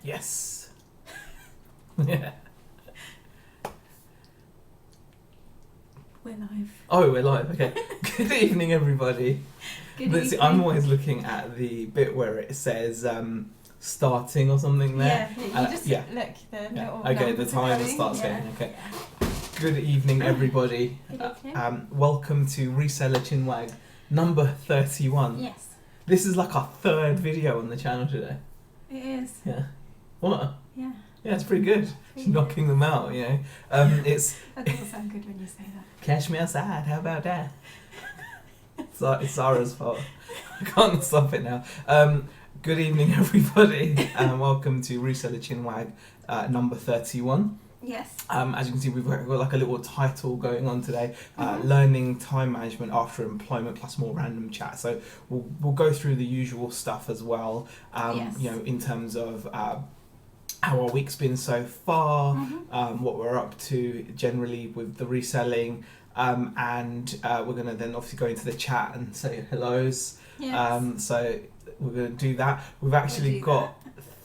Yes. Yeah. We're live. Oh, we're live. Okay. Good evening, everybody. Good But see, evening. I'm always looking at the bit where it says starting or something there. Yeah, you just yeah. look, the little Okay, the numbers are timer going. starts Yeah. going. Okay. Yeah. Good evening, everybody. Good evening. Welcome to Reseller Chinwag number 31. Yes, This is like our third video on the channel today. it is. Yeah. What? Yeah. Yeah, it's pretty good. Pretty Knocking them out, you know. It's That doesn't sound good when you say that. Cash me outside, how about that? It's Zara's fault. I can't stop it now. Good evening, everybody, and welcome to Reseller Chinwag number 31. Yes. As you can see, we've got like a little title going on today, learning time management after employment plus more random chat. So we'll go through the usual stuff as well, Yes. you know, in terms of how our week's been so far, what we're up to generally with the reselling, and we're going to then obviously go into the chat and say hellos. Yes. So we're going to do that. We've actually got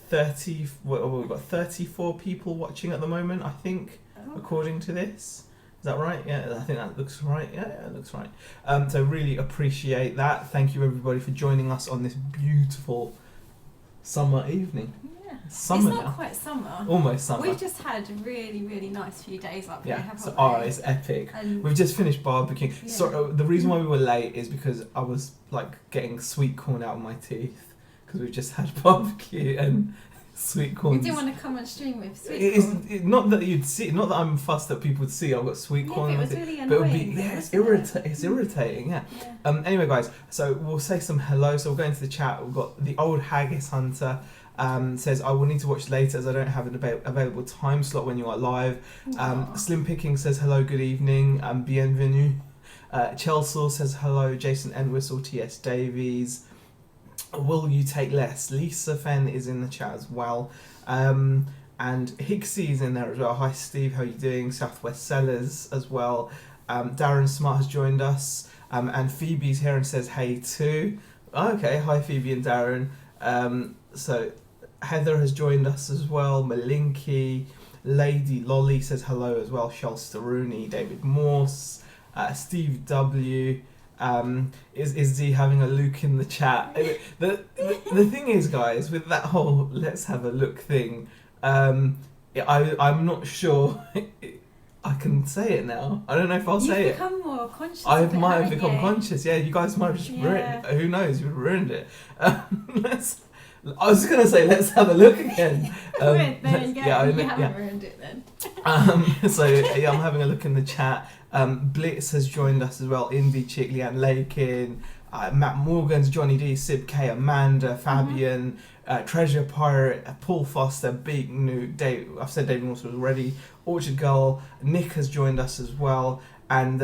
34 people watching at the moment, I think, according to this. Is that right? Yeah, I think that looks right. Yeah, it looks right. So really appreciate that. Thank you, everybody, for joining us on this beautiful summer evening. Summer it's not now. quite summer. Almost summer. We've just had a really, really nice few days up here, haven't we? It's epic. And We've just finished barbecuing. Yeah. So the reason why we were late is because I was like getting sweet corn out of my teeth because we've just had barbecue and sweet corn. you didn't want to come on stream with sweet It's corn. not that you'd see. Not that I'm fussed that people would see. I've got sweet Yeah, corn. but it on was my teeth, really but it would annoying. be it's irritating. Yeah. Yeah. Anyway, guys. So we'll say some hello. So we'll go into the chat. We've got the old haggis hunter. Says I will need to watch later as I don't have an available time slot when you are live. Slim Picking says hello, good evening, bienvenue. Chelsea says hello. Jason Entwistle, T.S. Davies. Will you take less? Lisa Fenn is in the chat as well. And Higsy is in there as well. Hi Steve, how are you doing? Southwest Sellers as well. Darren Smart has joined us. And Phoebe's here and says hey too. Okay, hi Phoebe and Darren. So Heather has joined us as well. Malinky, Lady Lolly says hello as well. Shelster Rooney, David Morse, Steve W. Is Z having a look in the chat? The thing is, guys, with that whole let's have a look thing, I'm not sure I can say it now. I don't know if I'll say it. You've become more conscious. I of it, might have haven't become you? conscious. Yeah, you guys might have just ruined it. Who knows? You've ruined it. I was going to say, let's have a look again. There you go. Yeah, You haven't ruined it then. So, yeah, I'm having a look in the chat. Blitz has joined us as well. Indy Chick, Leanne Lakin, Matt Morgans, Johnny D, Sib K, Amanda, Fabian, Treasure Pirate, Paul Foster, Big New, Dave. I've said David Morse already. Orchard Girl, Nick has joined us as well. And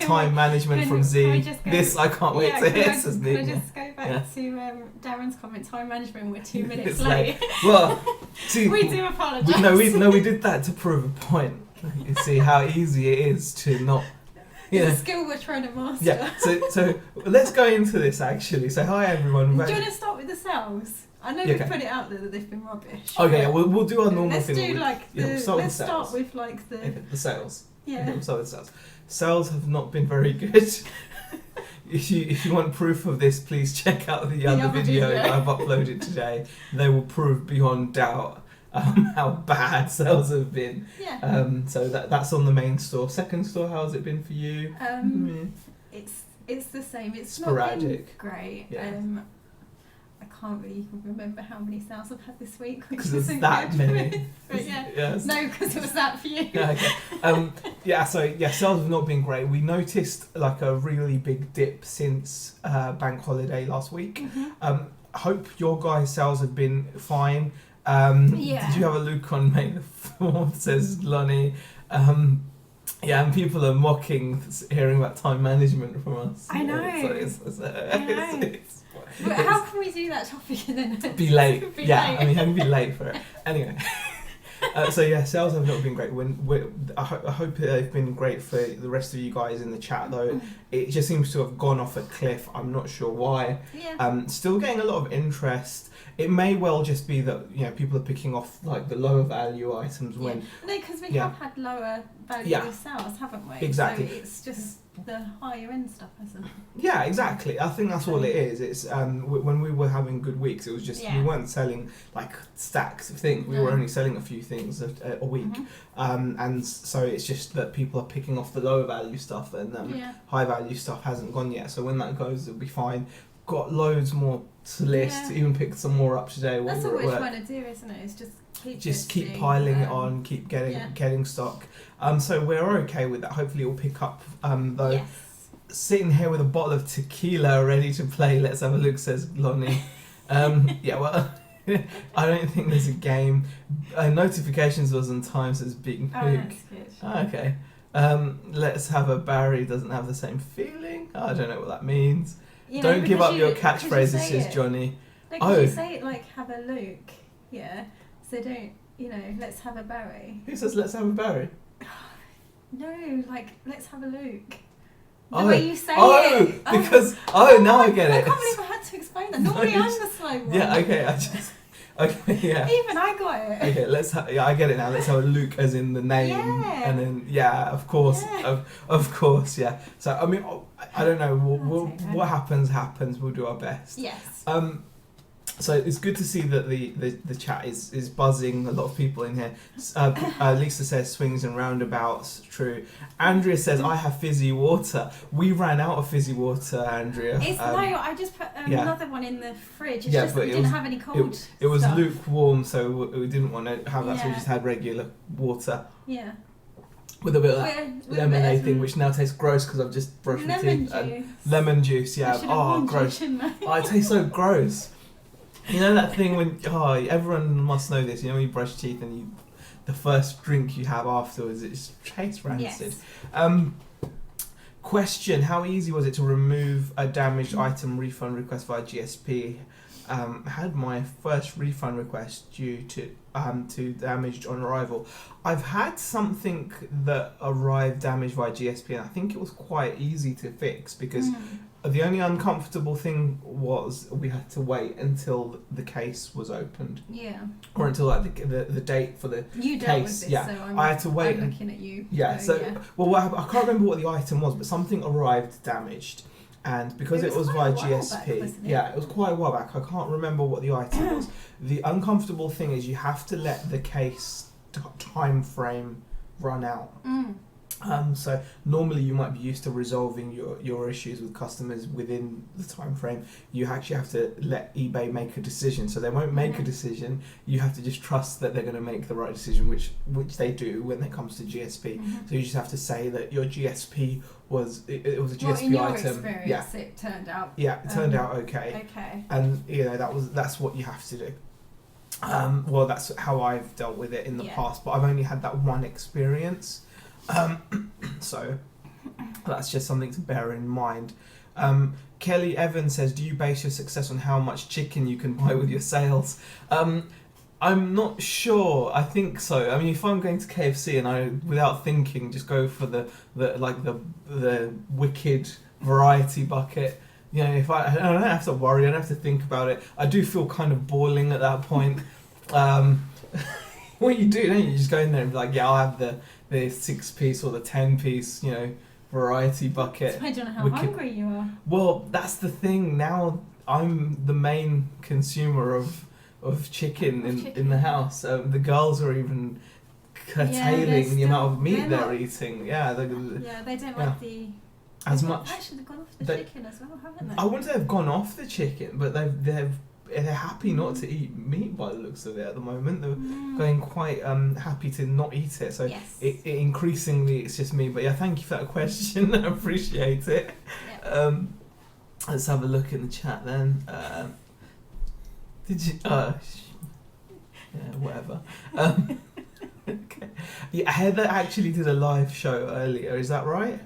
time management from Z. This I can't wait to hear, says Nick. Can I just go back to Darren's comment? Time management. We're 2 minutes It's late. Well, see, we do apologise. we did that to prove a point. You see how easy it is to not. It's a skill we're trying to master. Yeah. So let's go into this actually. So hi everyone. Do you want to start with the sales? I know we've put it out there that they've been rubbish. Okay, we'll do our normal let's thing. Do like the, let's start with like the the sales. Yeah. We'll start with sales. Sales have not been very good. If you want proof of this, please check out the other video that I've uploaded today. They will prove beyond doubt how bad sales have been. Yeah. So that's on the main store. Second store, how's it been for you? It's the same. It's sporadic. Not been great. Yeah. I can't really remember how many sales I've had this week. Because there's that many. But yeah. Yes. No, because it was that for you. Yeah, okay. Sales have not been great. We noticed like a really big dip since bank holiday last week. Hope your guys' sales have been fine. Did you have a look on May the 4th, says Lonnie. And people are mocking hearing about time management from us. I know. I know. But how can we do that topic and then be late? be yeah, late. I mean, how can you be late for it? Anyway. So yeah, sales have not been great. I hope they've been great for the rest of you guys in the chat though. It just seems to have gone off a cliff. I'm not sure why. Yeah. Still getting a lot of interest. It may well just be that people are picking off like the lower value items when. No, because we have had lower value sales, haven't we? Exactly. So it's just the higher end stuff, isn't it? Yeah, exactly. I think that's all it is. It's when we were having good weeks, it was just we weren't selling like stacks of things. We were only selling a few things a week, and so it's just that people are picking off the lower value stuff, and high value stuff hasn't gone yet. So when that goes, it'll be fine. Got loads more to list. Even picked some more up today. That's what we're trying to do, isn't it? It's just keep piling it on, keep getting stock. So we're okay with that. Hopefully it'll pick up though. Yes. Sitting here with a bottle of tequila ready to play. Let's have a look, says Lonnie. Well, I don't think there's a game. Notifications was on time, says Big Hook. That's good. Okay. Let's have a Barry doesn't have the same feeling. I don't know what that means. Don't give up your catchphrases, says Johnny. No, you say it like have a Luke, so don't, let's have a Barry. Who says let's have a Barry? No, like let's have a Luke. The way you say it. Now I get it. I can't believe I had to explain that. Normally I'm the slow one. Yeah, okay, yeah. Even I got it. Okay, I get it now. Let's have a Luke as in the name. Yeah. And then, of course. Yeah. Of course, yeah. So, I mean, I don't know. What happens. We'll do our best. Yes. So it's good to see that the chat is buzzing. A lot of people in here. Lisa says swings and roundabouts. True. Andrea says I have fizzy water. We ran out of fizzy water, Andrea. I just put another one in the fridge. It's just we didn't have any cold. It was stuff. lukewarm, so we didn't want to have that. So we just had regular water. Yeah. With a bit of lemonade thing, which now tastes gross because I've just brushed my teeth. Lemon juice, yeah. Oh, gross. It tastes so gross. You know that thing when everyone must know this. When you brush teeth and the first drink you have afterwards, it just tastes rancid. Yes. Question: how easy was it to remove a damaged item refund request via GSP? Had my first refund request due to damaged on arrival. I've had something that arrived damaged via GSP, and I think it was quite easy to fix because the only uncomfortable thing was we had to wait until the case was opened. Yeah. Or until like the date for the you case. Dealt with this, yeah. So I had to wait. I'm looking at you. Yeah. Well, what happened, I can't remember what the item was, but something arrived damaged. And because it was via GSP, it was quite a while back. I can't remember what the item was. The uncomfortable thing is you have to let the case time frame run out. So normally you might be used to resolving your issues with customers within the time frame. You actually have to let eBay make a decision. So they won't make a decision. You have to just trust that they're going to make the right decision, which they do when it comes to GSP. So you just have to say that your GSP was it was a GSP in your item. Experience, it turned out. Yeah, it turned out okay. Okay. And that's what you have to do. Well, that's how I've dealt with it in the past, but I've only had that one experience. So that's just something to bear in mind. Kelly Evans says, do you base your success on how much chicken you can buy with your sales? I'm not sure. I think so. I mean, if I'm going to KFC and I, without thinking, just go for the wicked variety bucket, if I don't have to worry, I don't have to think about it. I do feel kind of boiling at that point. What you do, don't you? You just go in there and be like, I'll have the 6-piece or the 10-piece, variety bucket. Depending on how hungry you are. Well, that's the thing. Now I'm the main consumer of chicken in the house. The girls are even curtailing the amount of meat they're eating. Yeah, they don't like the... As much. Actually, they've gone off the chicken as well, haven't they? I wouldn't say they've gone off the chicken, but they're happy not to eat meat by the looks of it at the moment. They're going quite happy to not eat it. So it increasingly it's just me. But thank you for that question. I appreciate it. Yep. Let's have a look in the chat then. Did you? Whatever. Okay. Yeah, Heather actually did a live show earlier. Is that right?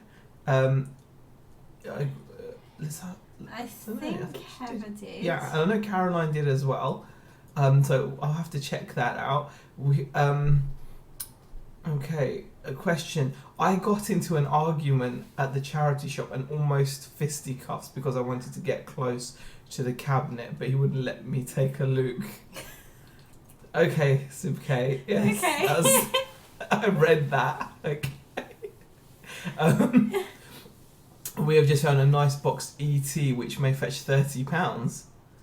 I think Heather did. Yeah, I know Caroline did as well. So I'll have to check that out. Okay, a question. I got into an argument at the charity shop and almost fisticuffs because I wanted to get close to the cabinet, but he wouldn't let me take a look. Okay, Sib K. Yes, Okay. that was, I read that. Okay. Um, we have just found a nice box ET which may fetch £30.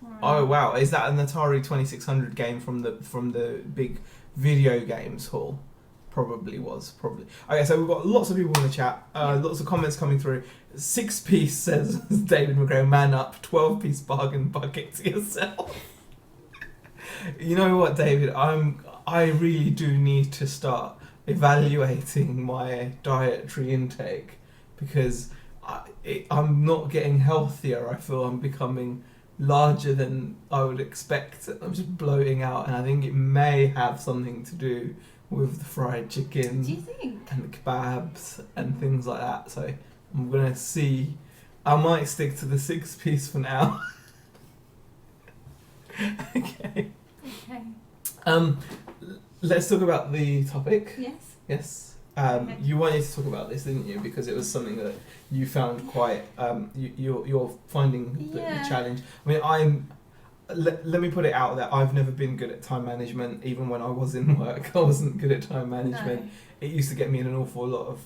Right. Oh wow, is that an Atari 2600 game from the big video games hall? Probably. Okay, so we've got lots of people in the chat, lots of comments coming through. 6-piece says David McGraw, man up, 12-piece bargain bucket to yourself. You know what, David? I really do need to start evaluating my dietary intake because I'm not getting healthier. I feel I'm becoming larger than I would expect. I'm just bloating out, and I think it may have something to do with the fried chicken. Do you think? And the kebabs and things like that. So I'm gonna see. I might stick to the 6-piece for now. Okay. Okay. Let's talk about the topic. Yes. Yes. Okay. You wanted to talk about this, didn't you? Because it was something that you found quite. You're finding the challenge. I mean, let me put it out there. I've never been good at time management. Even when I was in work, I wasn't good at time management. No. It used to get me in an awful lot of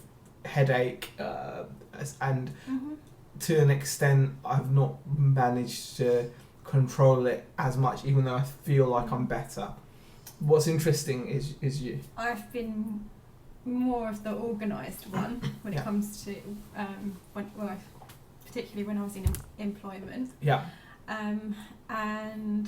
headache, and Mhm. to an extent, I've not managed to control it as much. Even though I feel like I'm better. What's interesting is you. I've been more of the organised one when Yeah. it comes to particularly when I was in employment. Yeah. And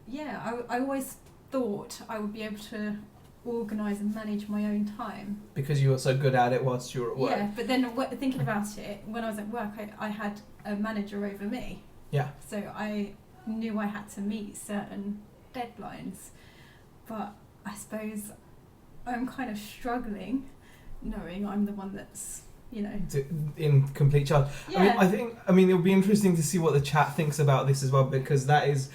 yeah, I always thought I would be able to organise and manage my own time. Because you were so good at it whilst you were at work. Yeah, but then thinking about it, when I was at work, I had a manager over me. Yeah. So I knew I had to meet certain deadlines. But I suppose I'm kind of struggling knowing I'm the one that's, In complete charge. Yeah. I mean it'll be interesting to see what the chat thinks about this as well, because that is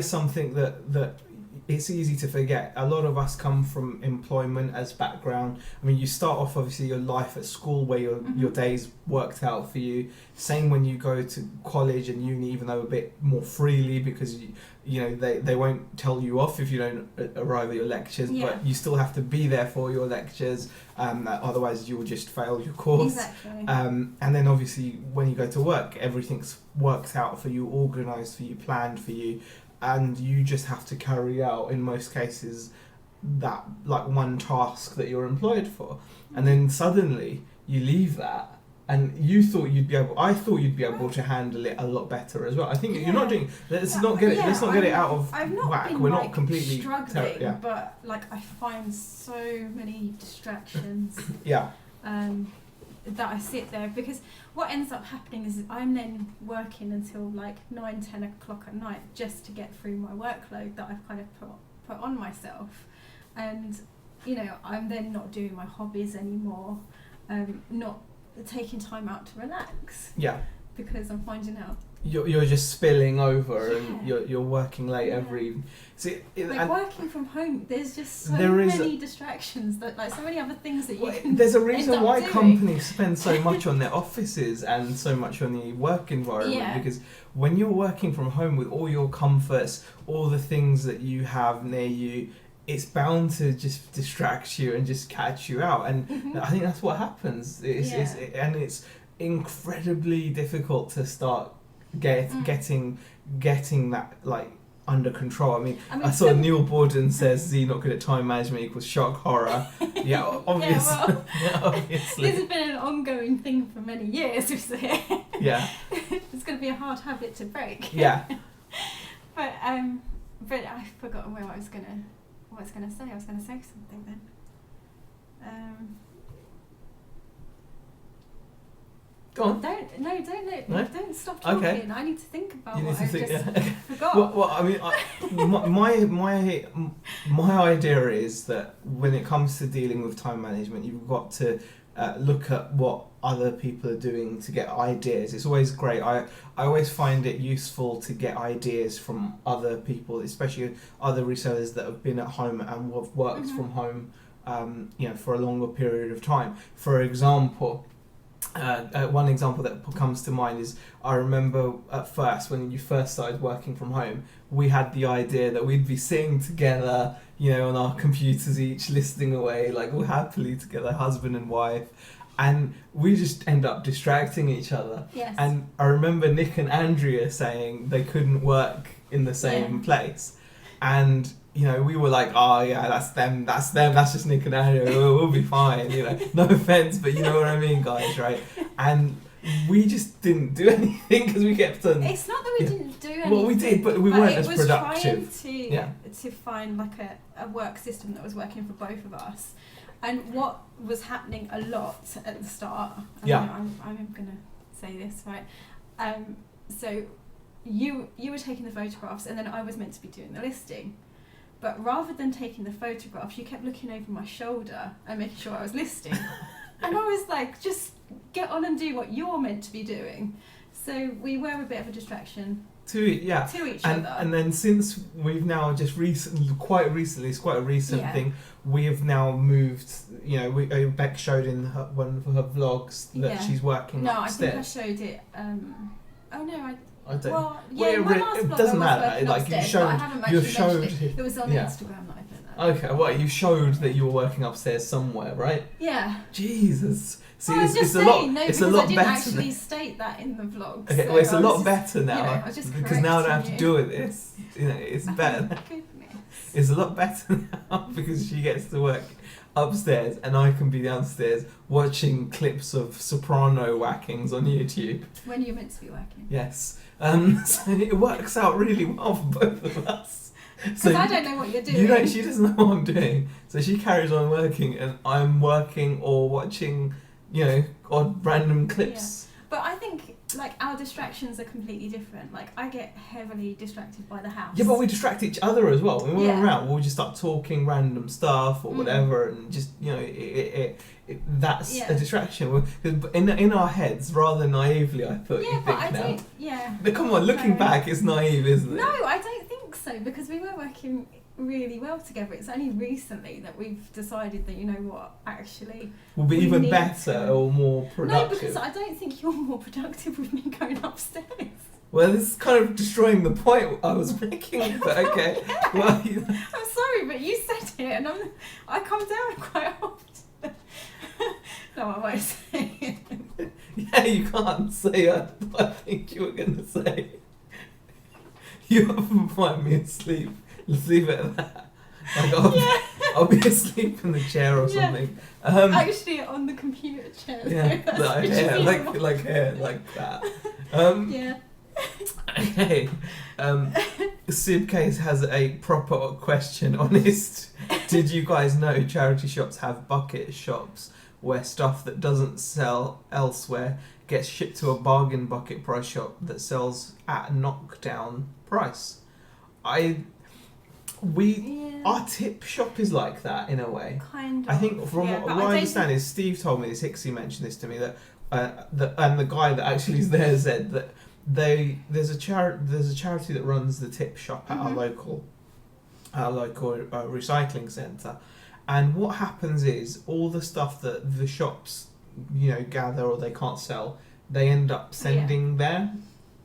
something that it's easy to forget. A lot of us come from employment as background. I mean, you start off obviously your life at school where your days worked out for you. Same when you go to college and uni, even though a bit more freely, because they won't tell you off if you don't arrive at your lectures, but you still have to be there for your lectures. Otherwise, you will just fail your course. Exactly. And then obviously when you go to work, everything's worked out for you, organised for you, planned for you. And you just have to carry out, in most cases, that like one task that you're employed for. And then suddenly you leave that, and I thought you'd be able to handle it a lot better as well. I think you're not doing. Let's not get it out of I've not whack. been, We're not completely struggling, but I find so many distractions. Yeah. That I sit there, because what ends up happening is I'm then working until 9-10 o'clock at night just to get through my workload that I've kind of put on myself, and I'm then not doing my hobbies anymore, not taking time out to relax. Yeah. Because I'm finding out You're just spilling over, and you're working late every evening. See, working from home, there's just so many distractions that so many other things that you can. There's a reason why doing. Companies spend so much on their offices and so much on the work environment, because when you're working from home with all your comforts, all the things that you have near you, it's bound to just distract you and just catch you out, and I think that's what happens. It's incredibly difficult to start getting that under control. I mean I saw Neil Borden says Z not good at time management equals shock horror. Yeah, obviously. Obviously. This has been an ongoing thing for many years. Yeah. It's going to be a hard habit to break. Yeah. But I've forgotten what I was going to say. I was going to say something then. Go on. Don't stop talking. Okay. I need to think about You what need to I think, just forgot. Well, I mean, my idea is that when it comes to dealing with time management, you've got to look at what other people are doing to get ideas. It's always great. I always find it useful to get ideas from other people, especially other resellers that have been at home and have worked from home for a longer period of time. For example, one example that comes to mind is I remember at first when you first started working from home, we had the idea that we'd be sitting together, on our computers each listening away, like all happily together, husband and wife, and we just end up distracting each other. Yes. And I remember Nick and Andrea saying they couldn't work in the same place, and we were like, oh yeah, that's them, that's just Nick and Andrea, we'll be fine, no offense, but you know what I mean, guys, right? And we just didn't do anything because we kept on... It's not that we didn't do anything. Well, we did, but we weren't as productive. It was trying to find like a work system that was working for both of us. And what was happening a lot at the start, I'm going to say this, right? So you were taking the photographs and then I was meant to be doing the listing. But rather than taking the photographs, you kept looking over my shoulder and making sure I was listing. And I was like, just get on and do what you're meant to be doing. So we were a bit of a distraction to each other. And then since we've now just quite recently, it's quite a recent thing, we have now moved, Beck showed in one of her vlogs that she's working upstairs. I think I showed it, I don't. Well, it doesn't matter. Like you showed, it was on Instagram that I put that. Okay, well, you showed that you were working upstairs somewhere, right? Yeah. Jesus. See, well, it's a lot. It's a lot I didn't better. Actually state that in the vlog. Okay, well, it's a lot better now because now I don't have to deal with this. It's better. Goodness. It's a lot better now because she gets to work upstairs and I can be downstairs watching clips of soprano whackings on YouTube. When you're meant to be working. Yes. So it works out really well for both of us. Because I don't know what you're doing. She doesn't know what I'm doing. So she carries on working and I'm working or watching, odd random clips. Yeah. But I think our distractions are completely different. Like I get heavily distracted by the house. Yeah, but we distract each other as well. When we're around, we'll just start talking random stuff or whatever, and just that's a distraction. In our heads, rather naively, I thought. Yeah, but I don't. Yeah. But come on, looking back, it's naive, isn't it? No, I don't think so because we were working really well together. It's only recently that we've decided that actually will be even better or more productive. No, because I don't think you're more productive with me going upstairs. Well, this is kind of destroying the point I was making, but okay. Well, I'm sorry, but you said it, and I come down quite often. No, I won't say it. Yeah, you can't say what I think you were going to say. You often find me asleep. Let's leave it at that. I'll be asleep in the chair or something. Actually, on the computer chair. Yeah, like that. Yeah. Okay. Sibcase has a proper question. Honest. Did you guys know charity shops have bucket shops where stuff that doesn't sell elsewhere gets shipped to a bargain bucket price shop that sells at knockdown price? Our tip shop is like that in a way. Kind of. I think from what I understand is Steve told me this. Hixie mentioned this to me that and the guy that actually is there said that there's a charity that runs the tip shop at our local recycling centre, and what happens is all the stuff that the shops gather or they can't sell, they end up sending there.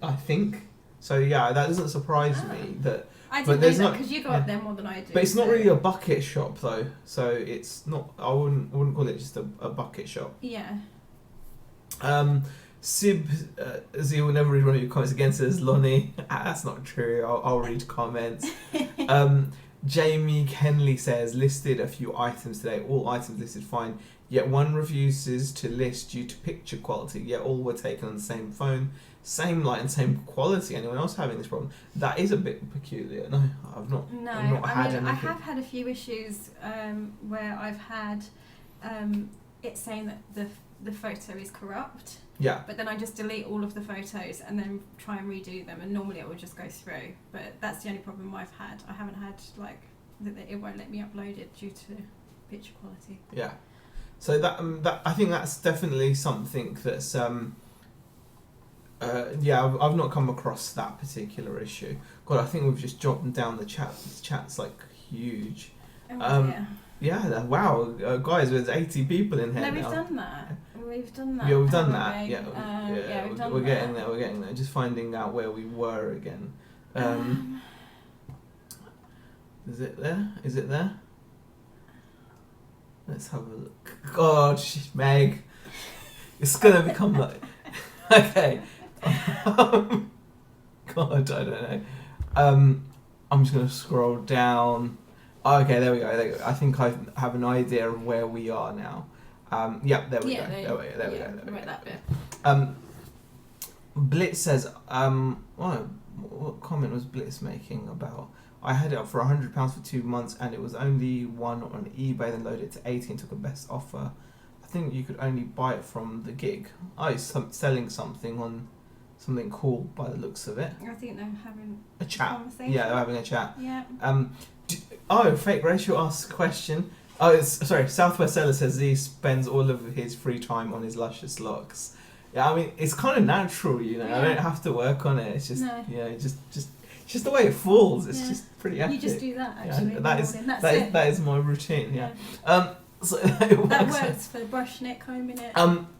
I think so. Yeah, that doesn't surprise me that. I didn't know that because you go up there more than I do. But it's not really a bucket shop though, so it's not. I wouldn't call it just a bucket shop. Yeah. Sib, Z will never read one of your comments again, says Lonnie. That's not true. I'll read comments. Jamie Henley says listed a few items today. All items listed fine. Yet one refuses to list due to picture quality. Yet all were taken on the same phone, same light and same quality. Anyone else having this problem? That is a bit peculiar. No, I've not. No, had anything. I have had a few issues where I've had it saying that the photo is corrupt. Yeah. But then I just delete all of the photos and then try and redo them, and normally it will just go through. But that's the only problem I've had. I haven't had that it won't let me upload it due to picture quality. Yeah. So that I think that's definitely something that's I've not come across that particular issue. God, I think we've just dropped down the chat. The chat's huge. Oh, Yeah, wow, guys, there's 80 people in here No, now. we've done that. We've done that. Yeah, we've done haven't that. we? Yeah, we've done we're that. getting there. We're getting there. Just finding out where we were again. Is it there? Is it there? Let's have a look. God, Meg, it's gonna become like. Okay. God, I don't know. I'm just gonna scroll down. Okay, there we go. I think I have an idea of where we are now. Yeah, there we go. There we go. Right, that bit. Blitz says, what comment was Blitz making about? I had it up for £100 for 2 months, and it was only one on eBay. Then loaded it to 80 and took a best offer. I think you could only buy it from the gig. It's selling something on something cool by the looks of it. I think they're having a chat. Conversation. Yeah, they're having a chat. Yeah. Fake Rachel asks a question. Southwest Seller says he spends all of his free time on his luscious locks. Yeah, I mean, it's kind of natural, you know. Yeah. I don't have to work on it. It's just, just the way it falls. It's just pretty accurate. You just do that, actually. Yeah, that is my routine, yeah. So that works for brushing it, combing it.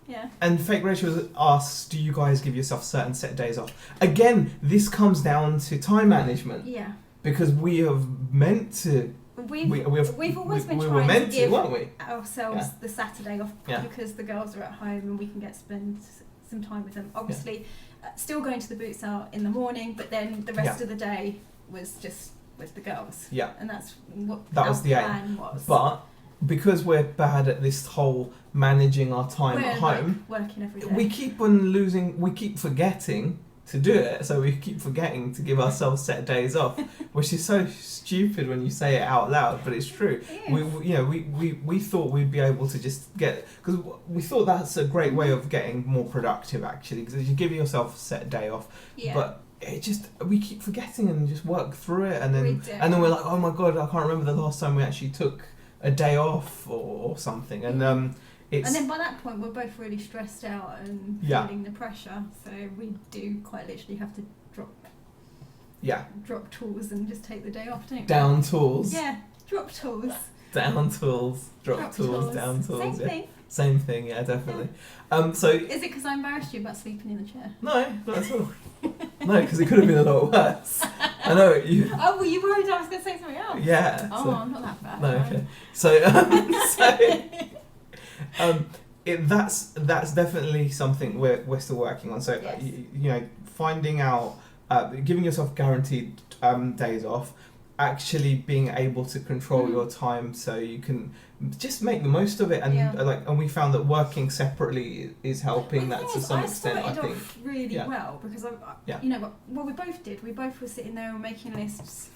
Yeah. And Fake Rachel asks, do you guys give yourself certain set days off? Again, this comes down to time management. Yeah. Because we have meant to. We've always been trying meant to give weren't we? ourselves the Saturday off because the girls are at home and we can spend some time with them. Obviously, still going to the boot sale in the morning, but then the rest of the day was just with the girls. Yeah. And that's what our plan was. But because we're bad at this whole managing our time at home, working every day, we keep forgetting to do it, so we keep forgetting to give ourselves set days off, which is so stupid when you say it out loud, but it's true. We thought we'd be able to just get, because we thought that's a great way of getting more productive actually, because you give yourself a set day off, but we keep forgetting and just work through it, and then we're like, oh my god, I can't remember the last time we actually took a day off or something, and and then by that point we're both really stressed out and feeling the pressure, so we do quite literally have to drop tools and just take the day off, don't we? Down tools. Yeah, drop tools. Down tools, drop tools, down tools. Same thing. Same thing, yeah, definitely. So is it because I embarrassed you about sleeping in the chair? No, not at all. No, because it could have been a lot worse. I know you. Oh, well, you worried I was going to say something else. Yeah. Oh, I'm not that bad. No, okay. That's definitely something we're still working on. So finding out, giving yourself guaranteed days off, actually being able to control your time so you can just make the most of it, and and we found that working separately is helping that to some extent. I think off really well because we both did. We both were sitting there and making lists,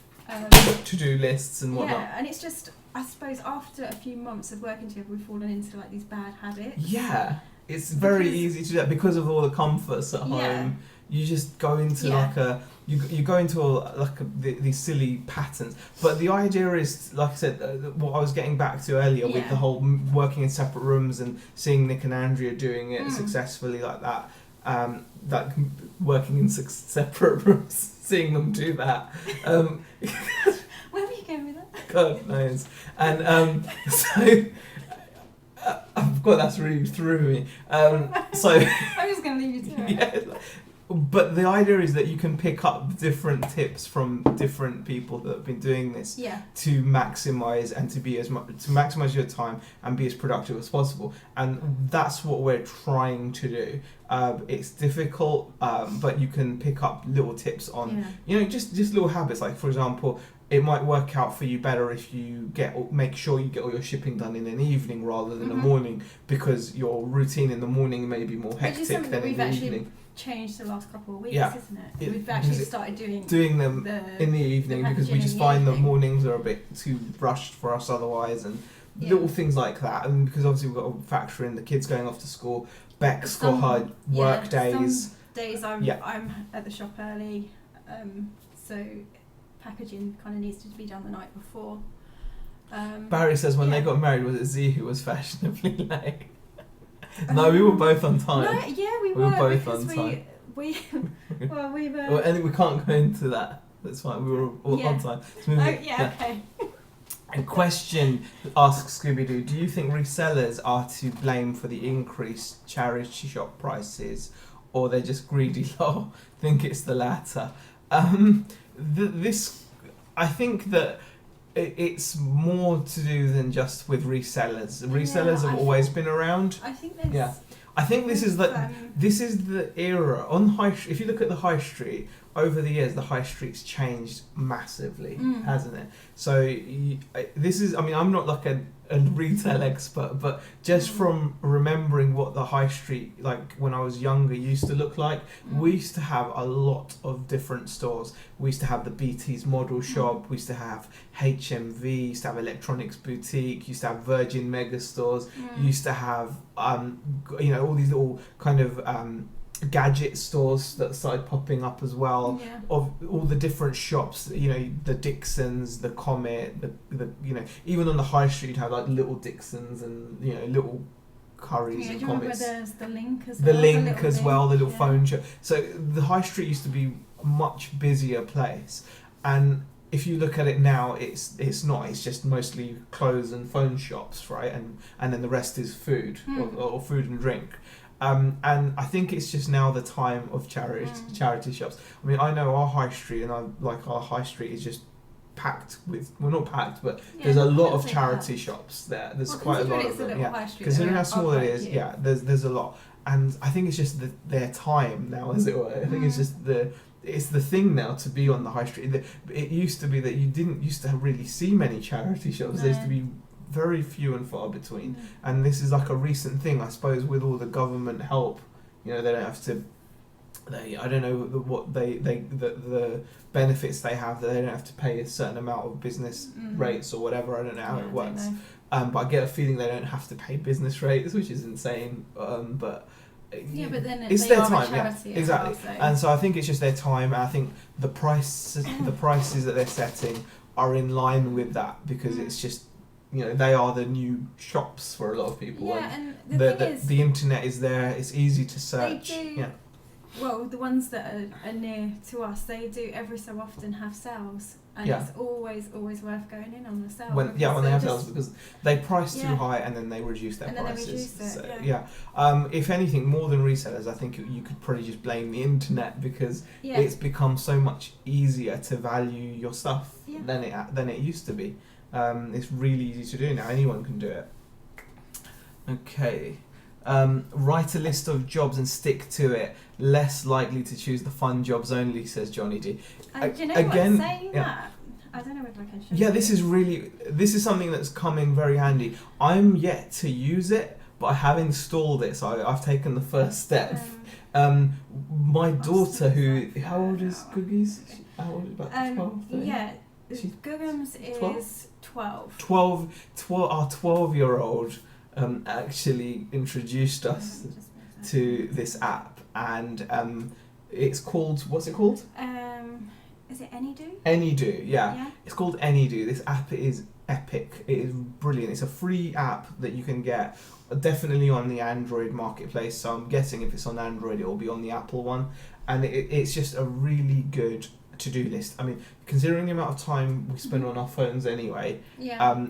to-do lists and whatnot. Yeah, and it's just, I suppose after a few months of working together, we've fallen into like these bad habits. Yeah, it's very easy to do that because of all the comforts at home. You just go into you go into these silly patterns. But the idea is, like I said, what I was getting back to earlier with the whole working in separate rooms and seeing Nick and Andrea doing it successfully like that. That working in separate rooms, seeing them do that. Where were you going with that? God knows. And so. I've got that's really through me. I'm just going to leave you to it. Yeah. But the idea is that you can pick up different tips from different people that have been doing this to maximise and to maximise your time and be as productive as possible. And that's what we're trying to do. It's difficult, but you can pick up little tips on just little habits. Like for example, it might work out for you better if you make sure you get all your shipping done in an evening rather than a morning, because your routine in the morning may be more hectic than in the evening. Changed the last couple of weeks, isn't it? We've actually started doing them in the evening because we just find that mornings are a bit too rushed for us otherwise, and little things like that. And because obviously we've got to factor in the kids going off to school, Beck's got her work days. Some days I'm at the shop early, so packaging kind of needs to be done the night before. Barry says when they got married, was it Z who was fashionably late? No, we were both on time. No, we were both on time. We were. Well, and we can't go into that. That's fine. We were all on time. Okay. A question asks Scooby-Doo, do you think resellers are to blame for the increased charity shop prices, or they're just greedy? I think it's the latter. I think that it's more to do than just with resellers. Resellers have always been around. I think there's... Yeah. I think this is the era on if you look at the high street over the years, the high street's changed massively, hasn't it? So this is, I mean, I'm not like a retail expert, but just from remembering what the high street, like when I was younger, used to look like, we used to have a lot of different stores. We used to have the BT's model shop, we used to have HMV, used to have Electronics Boutique, used to have Virgin Mega stores, used to have all these little kind of gadget stores that started popping up as well, of all the different shops, the Dixons, the Comet, the even on the high street you'd have like little Dixons and little Currys and do you Comets. remember there's the Link as the well? Link as well, the little phone shop. So the high street used to be a much busier place, and if you look at it now, it's not. It's just mostly clothes and phone shops, right? And then the rest is food or food and drink. And I think it's just now the time of charity shops. I mean, I know our high street, and our high street is just packed with, well, not packed, but there's a lot of charity shops there. There's quite a lot of them. Considering how small it is, there's a lot. And I think it's just their time now, as it were. I think it's just it's the thing now to be on the high street. It used to be that you didn't used to really see many charity shops. There used to be very few and far between, and this is like a recent thing, I suppose, with all the government help. They don't have to. I don't know the benefits they have, that they don't have to pay a certain amount of business rates or whatever. I don't know how it works, but I get a feeling they don't have to pay business rates, which is insane. But then it's their time, exactly. Well, so. And so I think it's just their time. And I think the prices that they're setting are in line with that, because it's just. They are the new shops for a lot of people. Yeah, and the thing is, the internet is there. It's easy to search. They do, well, the ones that are near to us, they do every so often have sales, and it's always worth going in on the sale. When they have sales, because they price too high and then they reduce their prices. Then they reduce it, if anything, more than resellers, I think you could probably just blame the internet, because it's become so much easier to value your stuff than it used to be. It's really easy to do now. Anyone can do it. Okay. Write a list of jobs and stick to it. Less likely to choose the fun jobs only, says Johnny D. And do you know again, what, saying that, I don't know if I can show you. This is something that's come in very handy. I'm yet to use it, but I have installed it, so I've taken the first step. My daughter, how old is Googies? How old is about 12? 13? Yeah. Googums is 12. 12. Our 12-year-old actually introduced us to this app, and it's called, what's it called? Is it AnyDo? AnyDo, yeah. It's called AnyDo. This app is epic. It is brilliant. It's a free app that you can get, definitely on the Android marketplace. So I'm guessing if it's on Android, it will be on the Apple one, and it's just a really good to-do list. I mean, considering the amount of time we spend on our phones anyway,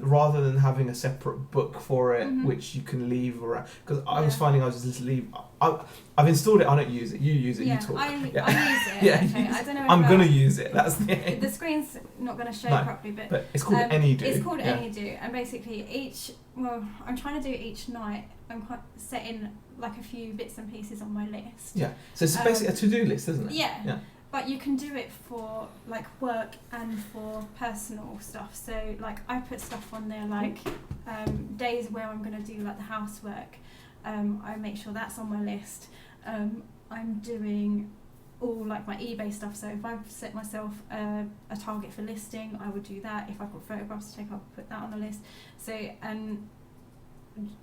rather than having a separate book for it, which you can leave around, because I was finding I was just leave. I've installed it. I don't use it. You use it. You talk. I use it. I don't know. I'm gonna use it. That's the screen's not gonna show properly, but it's called AnyDo. It's called AnyDo, and basically I'm trying to do each night. I'm quite setting like a few bits and pieces on my list. Yeah. So it's basically a to-do list, isn't it? Yeah. But you can do it for like work and for personal stuff. So like I put stuff on there like days where I'm going to do like the housework. I make sure that's on my list. I'm doing all like my eBay stuff. So if I've set myself a target for listing, I would do that. If I've got photographs to take, I'll put that on the list. So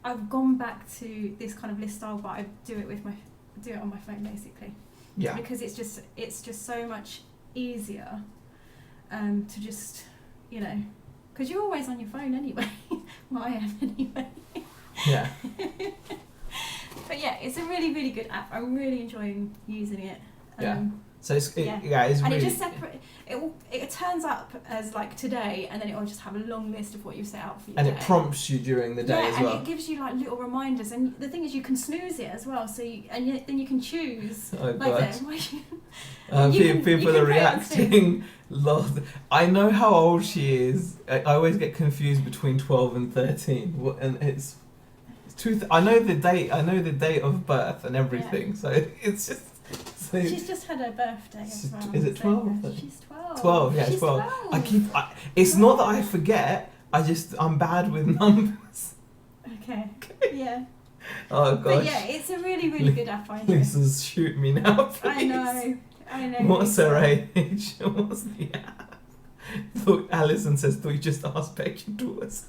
I've gone back to this kind of list style, but I do it on my phone basically. Yeah. Because it's just so much easier to just, because you're always on your phone anyway. Well, I am anyway. Yeah. But yeah, it's a really, really good app. I'm really enjoying using it. So it's Yeah. it's And really, it just it turns up as like today, and then it will just have a long list of what you set out for your and day. it prompts you during the day as well. And it gives you like little reminders, and the thing is you can snooze it as well, so then you can choose. Oh like god. you People can are put it on snooze. reacting. Lord, I know how old she is. I always get confused between 12 and 13. And it's I know the date. I know the date of birth and everything. So it's just. So She's just had her birthday as well. Is it 12? So she's 12. 12. Yeah, She's 12. It's not that I forget. I'm bad with numbers. Okay. Yeah. Oh gosh. But yeah, it's a really, really good app. I know. Lisa's shoot me now, please. I know. What's her age? What's the app? Alison says, thought you just asked Becky Dawes.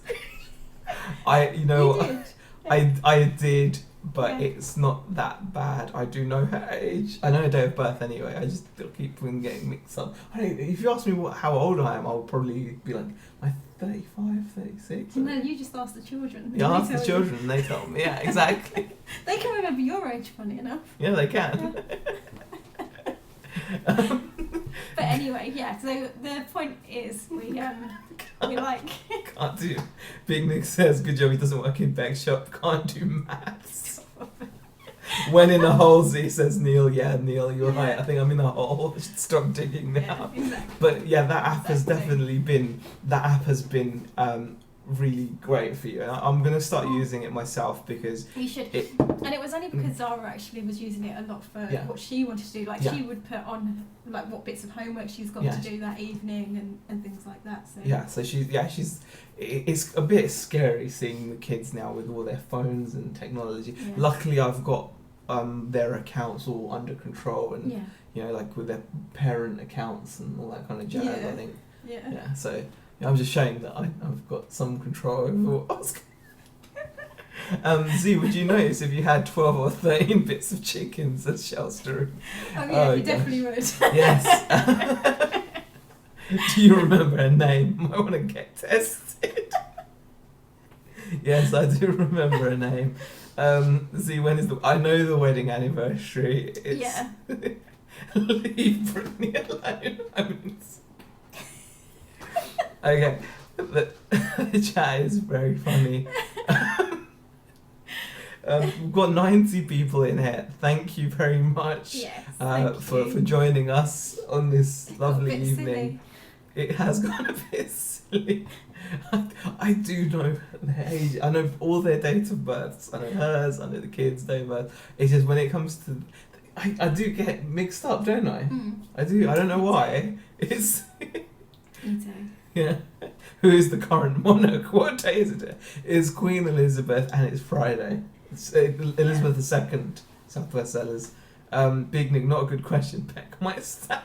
You know, You did. I did, but Yeah. it's not that bad. I do know her age. I know her day of birth anyway. I just keep getting mixed up. If you ask me how old I am, I'll probably be like, my 35, 36. No, you just ask the children. You They ask the tell children and they tell me. Yeah, exactly. They can remember your age, funny enough. Yeah, they can. But anyway, yeah. So the point is, we like. Can't do. Big Nick says, good job, he doesn't work in Beck's shop, can't do maths. When in a hole, Z says Neil. Yeah, Neil, you're right. I think I'm in a hole. I should stop digging now. Yeah, exactly. But yeah, that app has Exactly. definitely been really great for you. And I'm going to start using it myself because You should. it. And it was only because Zara actually was using it a lot for Yeah. what she wanted to do. Like Yeah. she would put on like what bits of homework she's got Yeah. to do that evening and things like that. So Yeah, so it's a bit scary seeing the kids now with all their phones and technology. Yeah. Luckily, I've got their accounts all under control and Yeah. you know, like with their parent accounts and all that kind of jazz. Yeah. I think. Yeah. Yeah. So I'm just showing that I've got some control over what I was. Z, would you notice if you had 12 or 13 bits of chickens as Shelster? Oh yeah, Oh, you gosh. definitely would. Yes. Do you remember her name? I want to get tested. Yes, I do remember her name. Z, when is I know the wedding anniversary. It's Yeah. Leave Brittany alone. Okay. The chat is very funny. We've got 90 people in here. Thank you very much Yes. for joining us on this It got a lovely bit evening. silly. It has gone a bit silly. I do know their age. I know all their date of births. I know hers. I know the kids' date of birth. It's just when it comes to, I do get mixed up, don't I? I do. I don't know why. It's Me too. yeah. Who is the current monarch? What day is it? It's Queen Elizabeth, and it's Friday. It's Elizabeth II. Southwest Sellers. Big Nick, not a good question. Beck might stab.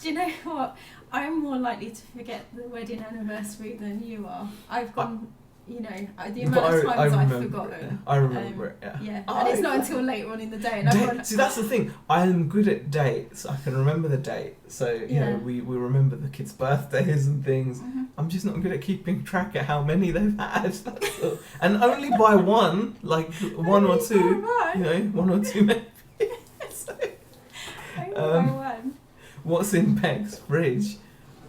Do you know what? I'm more likely to forget the wedding anniversary than you are. I've gone, the amount of times I've forgotten. I remember it. Yeah. Yeah, Oh, and it's not yeah. until later on in the day. And everyone, See, that's the thing. I'm good at dates. I can remember the date. So, you know, Yeah. we remember the kids' birthdays and things. Mhm. I'm just not good at keeping track of how many they've had. That's all. And only by one, like one or two. Right. You know, one or two maybe. So, Only um, by one. what's in Peg's fridge?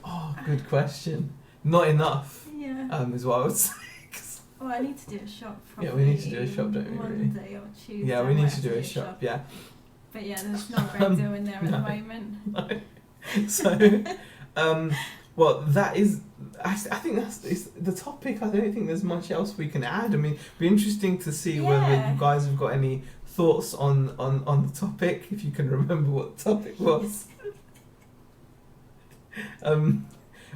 Oh, good question. Not enough, Yeah. is what I would say. Well, I need to do a shop. Yeah, we need to do a shop, don't we, really? Monday or Tuesday. Yeah, I we might need have to do a shop, yeah. But yeah, there's not a great deal in there at the no. moment. So, well, that is. I think that's the topic. I don't think there's much else we can add. I mean, it'd be interesting to see whether Yeah. you guys have got any thoughts on the topic. If you can remember what the topic was.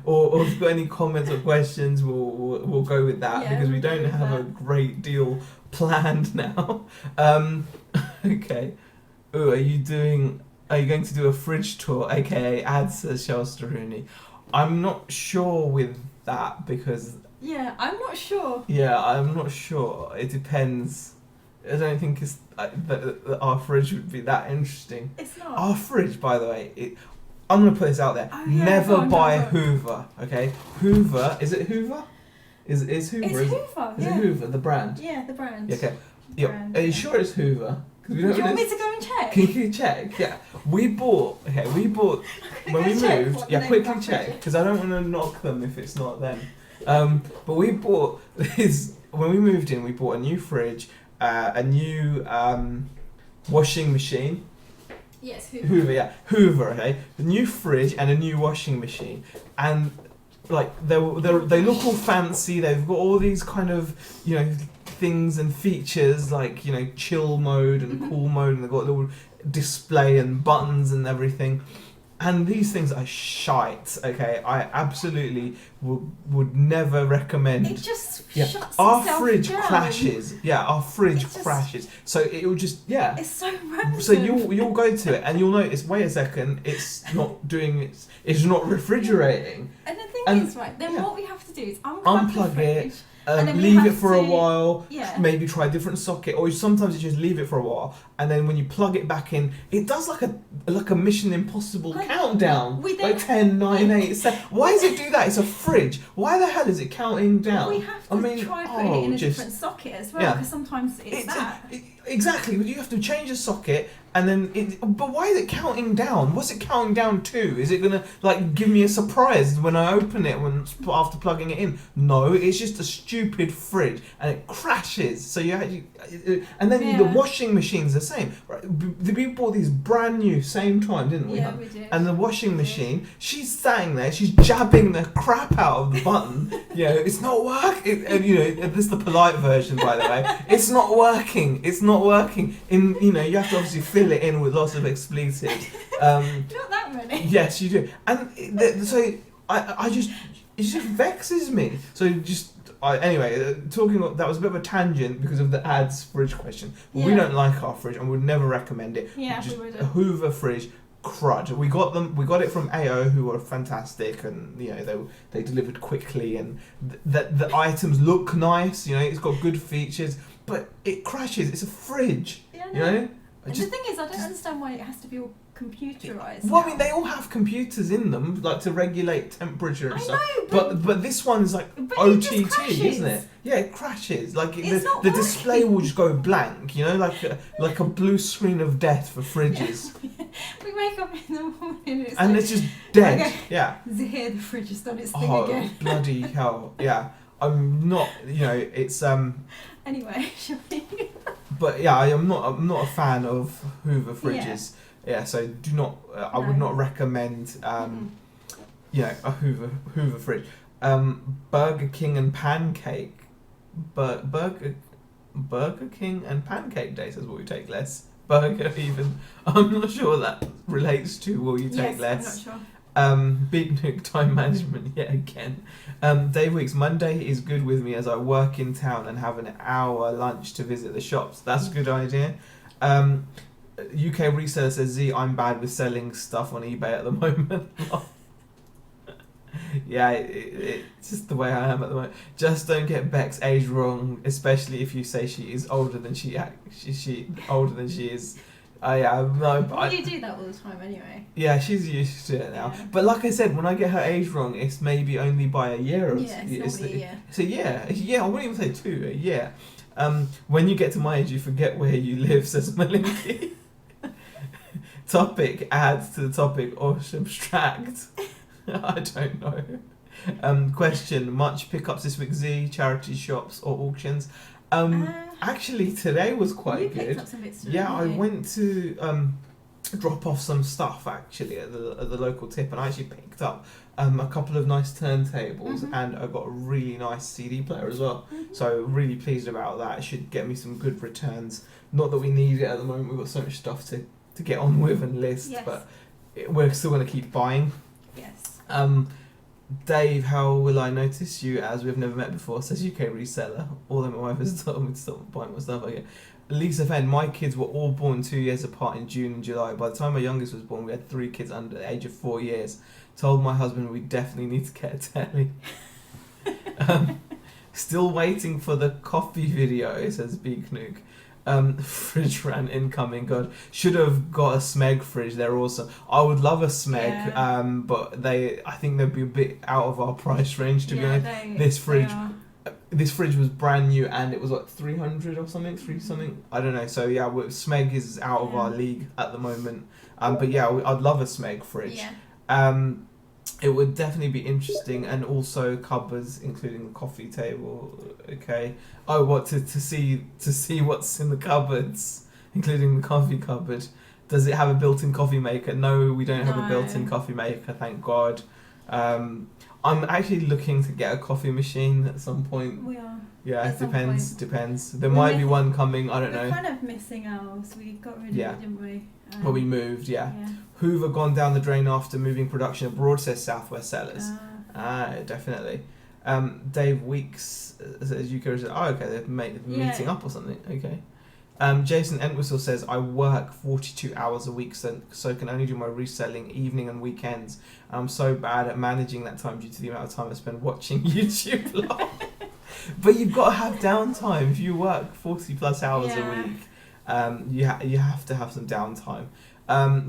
Or if you've got any comments or questions, we'll go with that Yeah, because we we'll go don't with have a that. great deal planned now. Okay. Ooh, are you going to do a fridge tour, aka ads, says Shelster Rooney? I'm not sure with that because Yeah, I'm not sure. I'm not sure. It depends. I don't think it's that our fridge would be that interesting. It's not. Our fridge, by the way, I'm gonna put this out there. Oh, yeah, Never go on, buy go on. Hoover. Okay, Hoover. Is it Hoover? Is Hoover? It's Is Hoover. it Yeah. Hoover the brand? Yeah, the brand. Okay. Yeah. Brand, Are you yeah. sure it's Hoover? 'Cause we Do don't you want know- me to go and check? Can you check? Yeah. We bought when we Go check moved. what Yeah, the quickly name check is. because I don't want to knock them if it's not them. But we bought this when we moved in. We bought a new fridge, a new washing machine. Yes, Hoover. Okay, a new fridge and a new washing machine, and like they look all fancy. They've got all these kind of things and features like chill mode and cool mode, and they've got a little display and buttons and everything. And these things are shite. Okay, I absolutely would never recommend. It just Yeah, shuts our itself fridge down. crashes. Yeah, our fridge It just- crashes. So it will just It's so random. So you'll go to it and you'll notice. Wait a second, it's not doing. It's not refrigerating. And the thing and- is, right, then yeah. what we have to do is unplug the Unplug fridge. it. And then we Leave it have for a to- while. Yeah. Maybe try a different socket, or sometimes you just leave it for a while, and then when you plug it back in, it does like a Mission Impossible Like, countdown, we then- like 10, 9, 8, 7. Why does it do that? It's a fridge. Why the hell is it counting down? We have to try putting it in a different socket as well, yeah. because sometimes it's that. Exactly, but you have to change the socket, and then but why is it counting down? What's it counting down to? Is it gonna like give me a surprise when I open it after plugging it in? No, it's just a stupid fridge, and it crashes. So you actually, and then the washing machine's the same. Right? We bought these brand new same time, didn't we? Yeah, we did. And the washing machine, she's sitting there, she's jabbing the crap out of the button. It's not working. And this is the polite version, by the way. It's not working. It's not working. You have to obviously fill it in with lots of expletives. Not that many. Yes, you do. And so I just it just vexes me. So anyway, talking that was a bit of a tangent because of the ads fridge question. But we don't like our fridge and would never recommend it. Yeah, just we wouldn't. a Hoover fridge. Crud. We got it from AO, who were fantastic, and they delivered quickly, and the items look nice. It's got good features, but it crashes. It's a fridge. Yeah, And the thing is, I don't understand why it has to be all computerised. Well, I mean, they all have computers in them, like to regulate temperature and I stuff. know, but this one's like But it OTT, just crashes. isn't it? Yeah, it crashes. Like It's not the display working. will just go blank. Like a blue screen of death for fridges, we wake up in the morning and it's just dead. Okay. Yeah. here the fridge has done its thing Oh again. bloody hell! Yeah, I'm not. It's Anyway, shall we? But yeah, I'm not a fan of Hoover fridges. Yeah, so do not. I would not recommend. A Hoover fridge. Burger King and pancake. Burger King and pancake day says will you take less. Burger even. I'm not sure that relates to will you take less. I'm not sure. Big Nook time management yet again. Dave Weeks, Monday is good with me as I work in town and have an hour lunch to visit the shops. That's a good idea. UK Reseller says, Z, I'm bad with selling stuff on eBay at the moment. Yeah, it's just the way I am at the moment. Just don't get Beck's age wrong, especially if you say she is older than she older than she is. You do that all the time anyway. Yeah, she's used to it now. Yeah. But like I said, when I get her age wrong, it's maybe only by a year. Or It's normally a year. It's a year. Yeah, I wouldn't even say 2. A year. When you get to my age, you forget where you live, says Malinky. Topic, add to the topic or subtract. I don't know. Question, much pickups this week, Z, charity shops or auctions? Actually, today was quite you good. picked up some bits today, Yeah, I didn't you? went to drop off some stuff actually at the local tip, and I actually picked up a couple of nice turntables, and I got a really nice CD player as well. So really pleased about that. It should get me some good returns. Not that we need it at the moment. We've got so much stuff to get on with and list, but we're still going to keep buying. Yes. Dave, how will I notice you as we've never met before? Says UK Reseller. Although my wife has told me to stop buying my stuff again. Lisa Fenn, my kids were all born 2 years apart in June and July. By the time my youngest was born, we had 3 kids under the age of 4 years. Told my husband we definitely need to get a telly. Still waiting for the coffee video, says Big Nook. Fridge rant incoming. God, should have got a Smeg fridge. They're awesome. I would love a Smeg, but I think they'd be a bit out of our price range, to be honest. This fridge, this fridge was brand new and it was like 300 or something, three something. I don't know. So yeah, Smeg is out of our league at the moment. But yeah, I'd love a Smeg fridge. Yeah. It would definitely be interesting, and also cupboards, including the coffee table. Okay. Oh, what to see what's in the cupboards, including the coffee cupboard. Does it have a built-in coffee maker? No, we don't have a built-in coffee maker, thank God. I'm actually looking to get a coffee machine at some point. We are. Yeah, At it depends. There We're might be one coming. I don't know. We're kind of missing ours. We got rid of it, didn't we? Well, we moved. Yeah. Hoover gone down the drain after moving production abroad, says Southwest Sellers. Definitely. Dave Weeks says UK. Oh, okay, they're meeting up or something. Okay. Jason Entwistle says, I work 42 hours a week, so can only do my reselling evening and weekends. I'm so bad at managing that time due to the amount of time I spend watching YouTube live. But you've got to have downtime. If you work 40 plus hours a week, you have to have some downtime.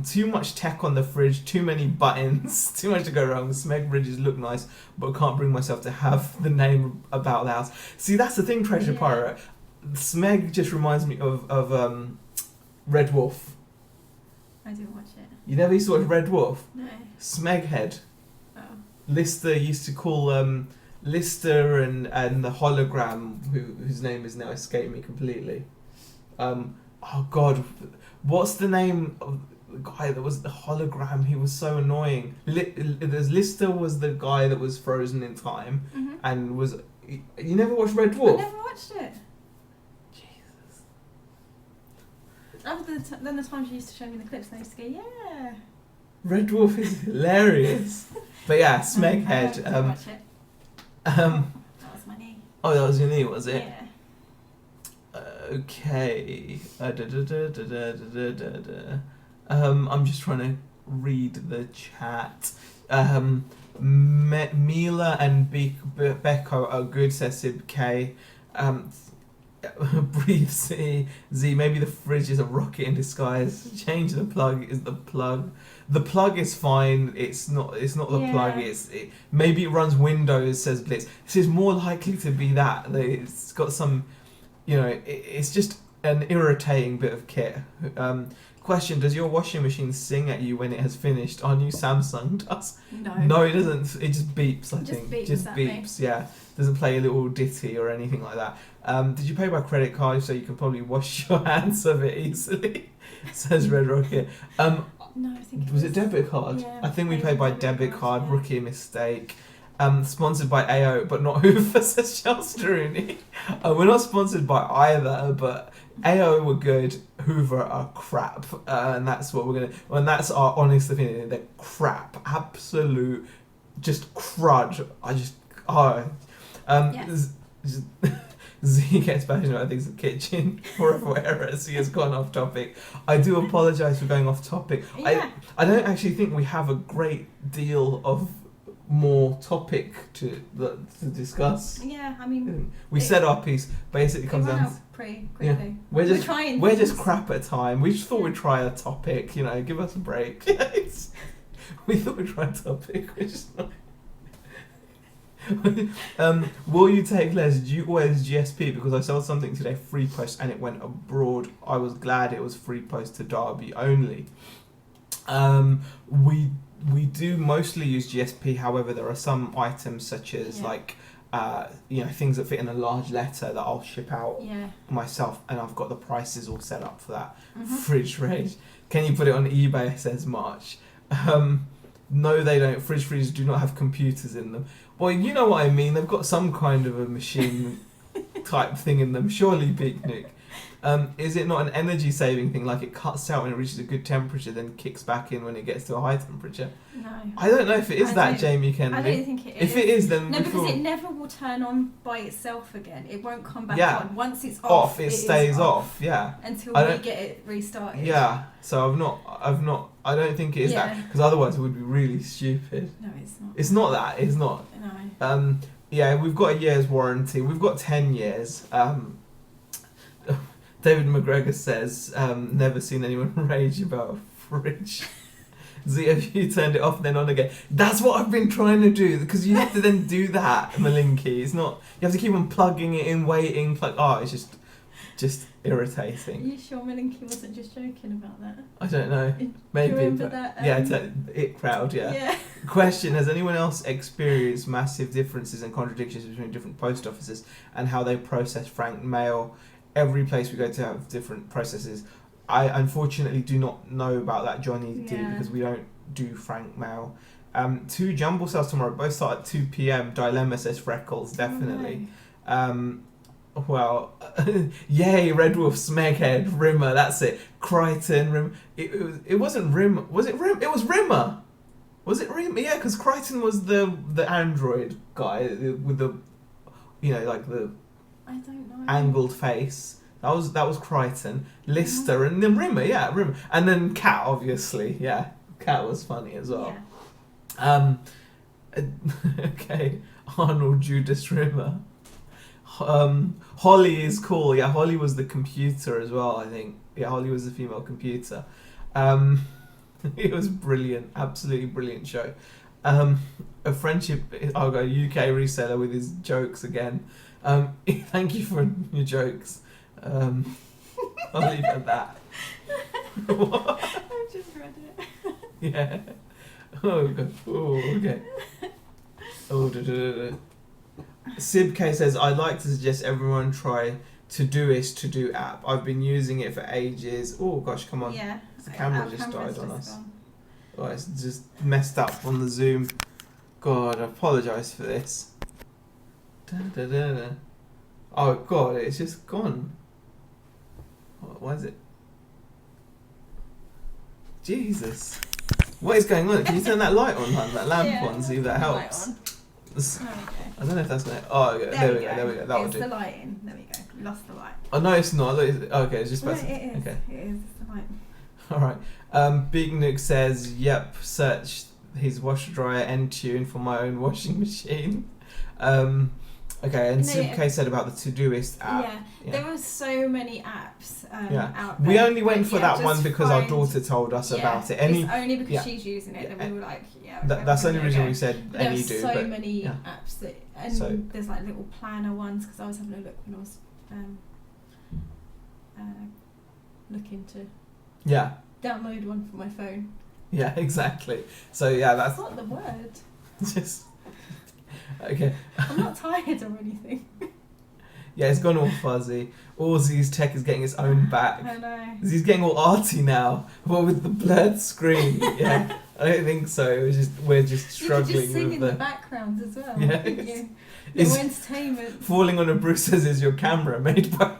Too much tech on the fridge, too many buttons, too much to go wrong. Smeg fridges look nice, but can't bring myself to have the name about the house. See, that's the thing, Treasure Pirate. Smeg just reminds me of Red Wolf. I didn't watch it. You never used to watch Red Wolf? No. Smeghead. Oh. Lister used to call Lister and the hologram, whose name is now escaped me completely. Oh God, what's the name of the guy that was the hologram? He was so annoying. Lister was the guy that was frozen in time, and was. You never watched Red Wolf? I never watched it. Other than the times you used to show me the clips, and I used to go, yeah. Red Wolf is hilarious. But yeah, Smeghead. I watch it. That was my knee. Oh, that was your knee, was it? Yeah. Okay. I'm just trying to read the chat. Mila and Becco are good, says Sib K. Breathe Z. Maybe the fridge is a rocket in disguise. Change the plug is the plug. The plug is fine. It's not the plug. Maybe it runs Windows, says Blitz. This is more likely to be that. It's got some, it's just an irritating bit of kit. Question: does your washing machine sing at you when it has finished? Our new Samsung does. No, it doesn't. It just beeps. I think just beeps. Yeah, doesn't play a little ditty or anything like that. Did you pay by credit card so you can probably wash your hands of it easily? Says Red Rocket. No, I think was it debit card? Yeah, I think we paid by debit card. Yeah. Rookie mistake. Sponsored by AO, but not Hoover, says Shelsteroony. We're not sponsored by either, but AO were good, Hoover are crap, and that's what we're gonna. And that's our honest opinion. They're crap, absolute, just crud. Z gets passionate about things in the kitchen. Horrible error. Z has gone off topic. I do apologise for going off topic. Yeah. I don't actually think we have a great deal of more topic to discuss. Yeah, I mean, we said our piece. Basically, comes down. Pretty quickly. Yeah. We're just crap at time. We just thought we'd try a topic. Give us a break. We thought we'd try a topic. We're just not. Will you take less? Do you always GSP? Because I sold something today, free post, and it went abroad. I was glad it was free post to Derby only. We do mostly use GSP. However, there are some items such as things that fit in a large letter that I'll ship out myself, and I've got the prices all set up for that. Fridge rage. Can you put it on eBay? Says March. No, they don't. Fridges do not have computers in them. Well, you know what I mean. They've got some kind of a machine type thing in them. Surely, Big Nick. Is it not an energy saving thing? Like it cuts out when it reaches a good temperature, then kicks back in when it gets to a high temperature? No. I don't know if it is that, Jamie Kennedy. I don't think it is. If it is, then no, because it never will turn on by itself again. It won't come back on. Once it's off, it stays off. Yeah. Until we get it restarted. Yeah. So I don't think it is that, because otherwise it would be really stupid. No, it's not. It's not that. It's not. No. Yeah, we've got a year's warranty. We've got 10 years. David McGregor says, never seen anyone rage about a fridge. Zia, you turned it off and then on again. That's what I've been trying to do, because you have to then do that, Malinky. It's not, you have to keep on plugging it in, waiting, it's just irritating. Are you sure Malinky wasn't just joking about that? I don't know. Maybe. Do you remember that? It crowd, yeah. Yeah. Question: has anyone else experienced massive differences and contradictions between different post offices and how they process frank mail? Every place we go to have different processes. I unfortunately do not know about that. Johnny did, because we don't do frank mail. 2 jumble sales tomorrow, both start at 2 p.m. Dilemma, says Freckles, definitely. Oh, no. Well, yay, Red Wolf, Smeghead, Rimmer, that's it. Crichton, Rim. It wasn't Rimmer. Was it Rim? It was Rimmer. Was it Rimmer? Yeah, because Crichton was the android guy with the, like the I don't know. angled face. That was Crichton. Lister, and then Rimmer, Rimmer. And then Cat, obviously, yeah. Cat was funny as well. Yeah. Okay, Arnold Judas Rimmer. Holly is cool. Yeah, Holly was the computer as well, I think. Yeah, Holly was the female computer. It was brilliant. Absolutely brilliant show. A friendship... I'll go UK reseller with his jokes again. Thank you for your jokes. I'll leave it at that. I've just read it. Yeah. Oh, God. Oh, okay. Oh, Sib K says, I'd like to suggest everyone try Todoist to-do app. I've been using it for ages. Oh gosh, come on. Yeah. The camera just died on us. Oh, it's just messed up on the Zoom. God, I apologise for this. Oh God, it's just gone. Why is it? Jesus. What is going on? Can you turn that light on, that lamp on, see if that helps? I don't know if that's going to... Oh, okay. There we go. That'll it's do. the lighting. There we go. Lost the light. Oh, no, it's not. Okay, it's just... No, it is. Okay. It is. It's the light. Alright. Big Nook says, yep, search his washer dryer end tune for my own washing machine. Okay, and Sib K said about the Todoist app. Yeah, there were so many apps out there. We only went for that one because our daughter told us about it. It's only because she's using it that we were like, that's the only reason we said there any do. do. There but so many apps that, and there's like little planner ones, because I was having a look when I was looking to download one for my phone. Yeah, exactly. So yeah, that's not the word. Just okay. I'm not tired or anything. Yeah, it's gone all fuzzy. Aussie's tech is getting its own back. I know. He's getting all arty now. Well, with the blurred screen. Yeah, I don't think so. We're just struggling you could just sing with in the background as well. Yeah, it's entertainment. Falling on a Bruce says is your camera made by.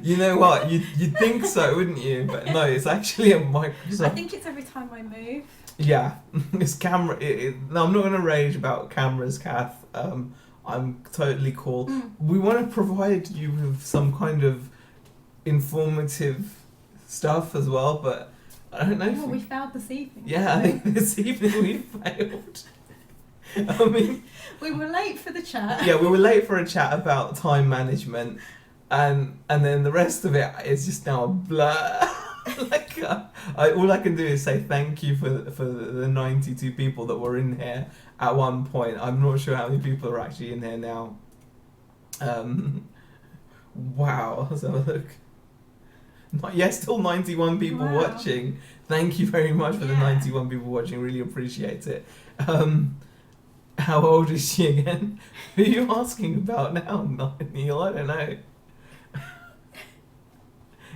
You know what? You'd think so, wouldn't you? But no, it's actually a Microsoft. I think it's every time I move. Yeah, this camera. No, I'm not going to rage about cameras, Kath. I'm totally cool. We want to provide you with some kind of informative stuff as well, but I don't know. We failed this evening. Yeah, I think this evening we failed. I mean, we were late for the chat. Yeah, we were late for a chat about time management, and then the rest of it is just now a blur. Like, all I can do is say thank you for the 92 people that were in here at one point. I'm not sure how many people are actually in here now. Wow, let's have a look. Still 91 people watching. Thank you very much for the 91 people watching. Really appreciate it. How old is she again? Who are you asking about now, Neil? I don't know.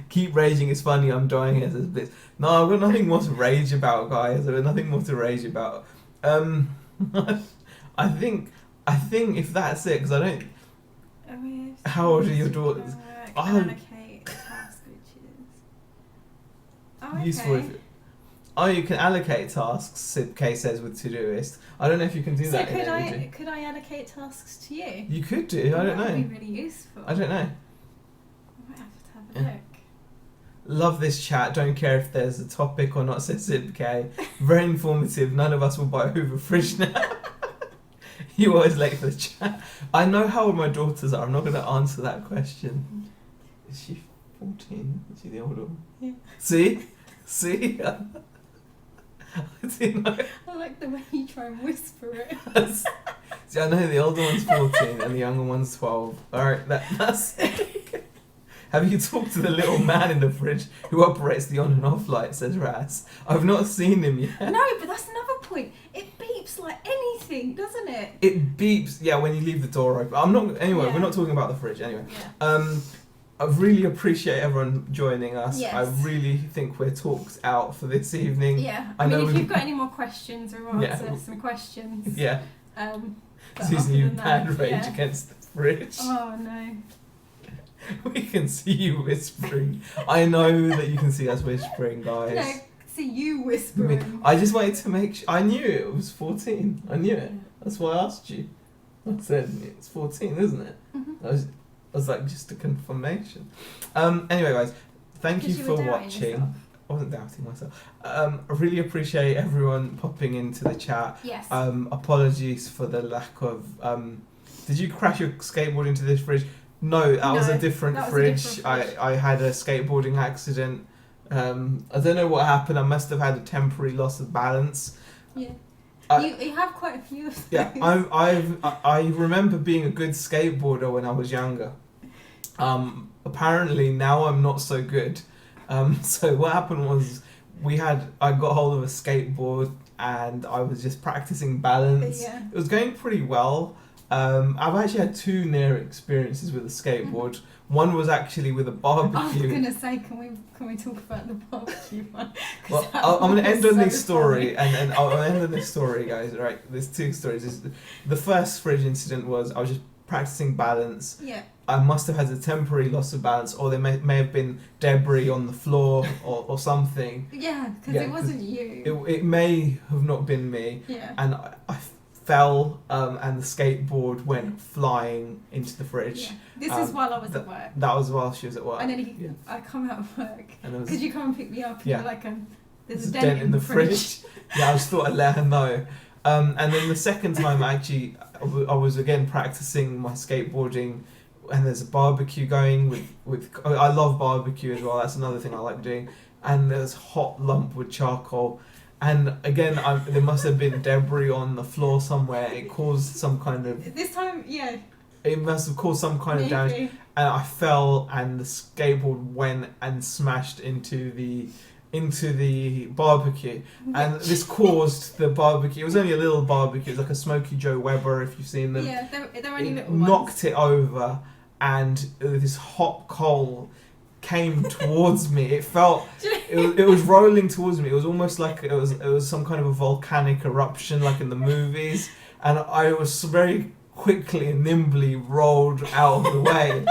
Keep raging, it's funny, I'm dying as a bit. No, I've got nothing more to rage about, guys. I've got nothing more to rage about. I think if that's it, because I don't... How old are your daughters? Allocate task, which is... Useful if... Oh, you can allocate tasks, Sib K says with Todoist. I don't know if you can do that. So could I allocate tasks to you? You could do, I don't know. That would be really useful. I don't know. I might have to have a look. Love this chat. Don't care if there's a topic or not, says Sib K. Very informative. None of us will buy a Hoover fridge now. You always late for the chat. I know how old my daughters are. I'm not going to answer that question. Is she 14? Is she the older one? Yeah. See? You know? I like the way you try and whisper it. See, I know the older one's 14 and the younger one's 12. Alright, that's it. Have you talked to the little man in the fridge who operates the on and off light, says Raz. I've not seen him yet. No, but that's another point. It beeps like anything, doesn't it? It beeps, yeah, when you leave the door open. We're not talking about the fridge anyway. Yeah. I really appreciate everyone joining us. Yes. I really think we're talked out for this evening. Yeah. I I mean, know if we- you've got any more questions or Yeah. answer some questions. Yeah. But Susan, other you than that, bad rage yeah. against the fridge. Oh no. We can see you whispering. I know that you can see us whispering, guys. No, see you whispering. I just wanted to make sure. I knew it was 14. I knew it. Yeah. That's why I asked you. I said it's 14, isn't it? Mhm. I was like, just a confirmation. Anyway, guys, thank you Because for were doubting watching. yourself. I wasn't doubting myself. I really appreciate everyone popping into the chat. Yes. Apologies for the lack of. Did you crash your skateboard into this fridge? No, that was a No, different that was a fridge. different fridge. I had a skateboarding accident. I don't know what happened. I must have had a temporary loss of balance. Yeah. I- You have quite a few of those. Yeah, I remember being a good skateboarder when I was younger. Apparently now I'm not so good. So what happened was I got hold of a skateboard and I was just practicing balance. Yeah. It was going pretty well. I've actually had two near experiences with a skateboard. One was actually with a I was barbecue. gonna say, can we talk about the barbecue one? 'Cause Well, that I'm going to one end was on so this story, funny. and I'll end on this story, guys. Right, there's two stories. The first fridge incident was I was just practicing balance. Yeah. I must have had a temporary loss of balance, or there may have been debris on the floor or something. Yeah, because Yeah, it wasn't you. It may have not been me, Yeah. and I fell, and the skateboard went flying into the fridge. Yeah. This is while I was at work. That was while she was at work. And then Yeah. I come out of work. And there was Because you come and pick me up and Yeah. you're like, there's a a dent in the fridge. Yeah, I just thought I'd let her know. And then the second time, actually, I was again practicing my skateboarding, and there's a barbecue going with. I love barbecue as well. That's another thing I like doing. And there's hot lump with charcoal, and again, there must have been debris on the floor somewhere. It caused some kind of. This time, yeah. It must have caused some kind of damage, maybe. and I fell, and the skateboard went and smashed into the barbecue, and this caused the barbecue. It was only a little barbecue. It was like a Smoky Joe Weber, if you've seen them. Yeah, they're only It little ones. knocked it over, and this hot coal came towards me. It felt it was rolling towards me. It was almost like it was some kind of a volcanic eruption, like in the movies. And I was very quickly and nimbly rolled out of the way.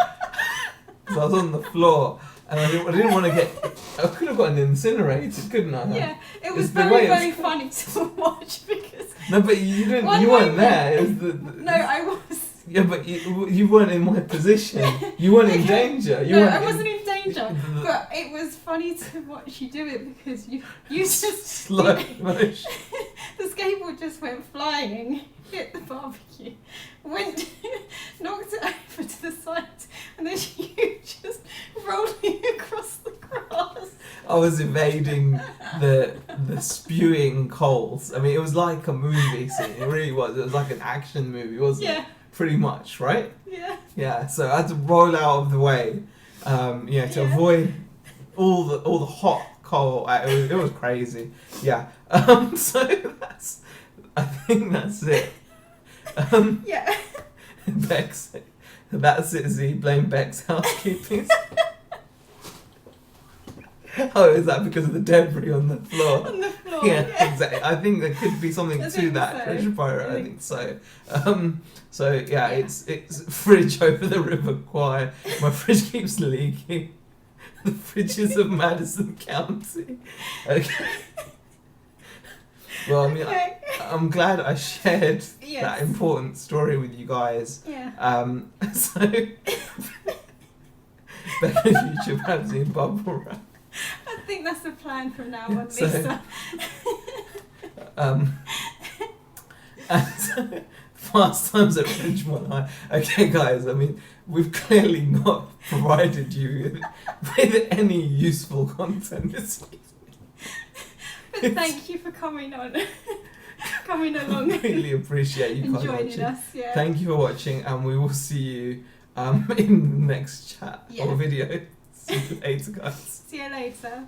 So I was on the floor, and I didn't want to get. I could have gotten incinerated, couldn't I? Yeah, it was It's the way very, it's- very funny to watch because. No, but you didn't. One You weren't moment- there. It was No, I was. Yeah, but you weren't in my position. You weren't in Okay. danger. You No, weren't I wasn't in danger. the- But it was funny to watch you do it because you just slow motion. the skateboard just went flying, hit the barbecue, went knocked it over to the side, and then you just rolling across the grass. I was evading the spewing coals. I mean, it was like a movie scene. It really was. It was like an action movie, wasn't it? Yeah, Pretty much, right? yeah. Yeah. So I had to roll out of the way, to Yeah. avoid all the hot coal. It was crazy. Yeah. So I think that's it. Yeah. Bex. That's it, Z. Blame Bex housekeeping. Oh, is that because of the debris on the floor? On the floor. Yeah, exactly. I think there could be something I to think that, so. Treasure Pirate. I I think think so. So yeah, Yeah. it's fridge over the River Kwai. My fridge keeps leaking. The fridges of Madison County. Okay. Well, I mean, Okay. I'm glad I shared Yes. that important story with you guys. Yeah. So Becca Future Magazine bubble wrap. I think that's the plan from now on, So- Lisa. And Fast Times at Ridgemont High. Okay, guys, I mean, we've clearly not provided you with any useful content this week. But Thank you for coming on, coming along, Really appreciate you and guys joining watching. us. Yeah. Thank you for watching, and we will see you in the next chat Yeah. or video. See you later, guys. See you later.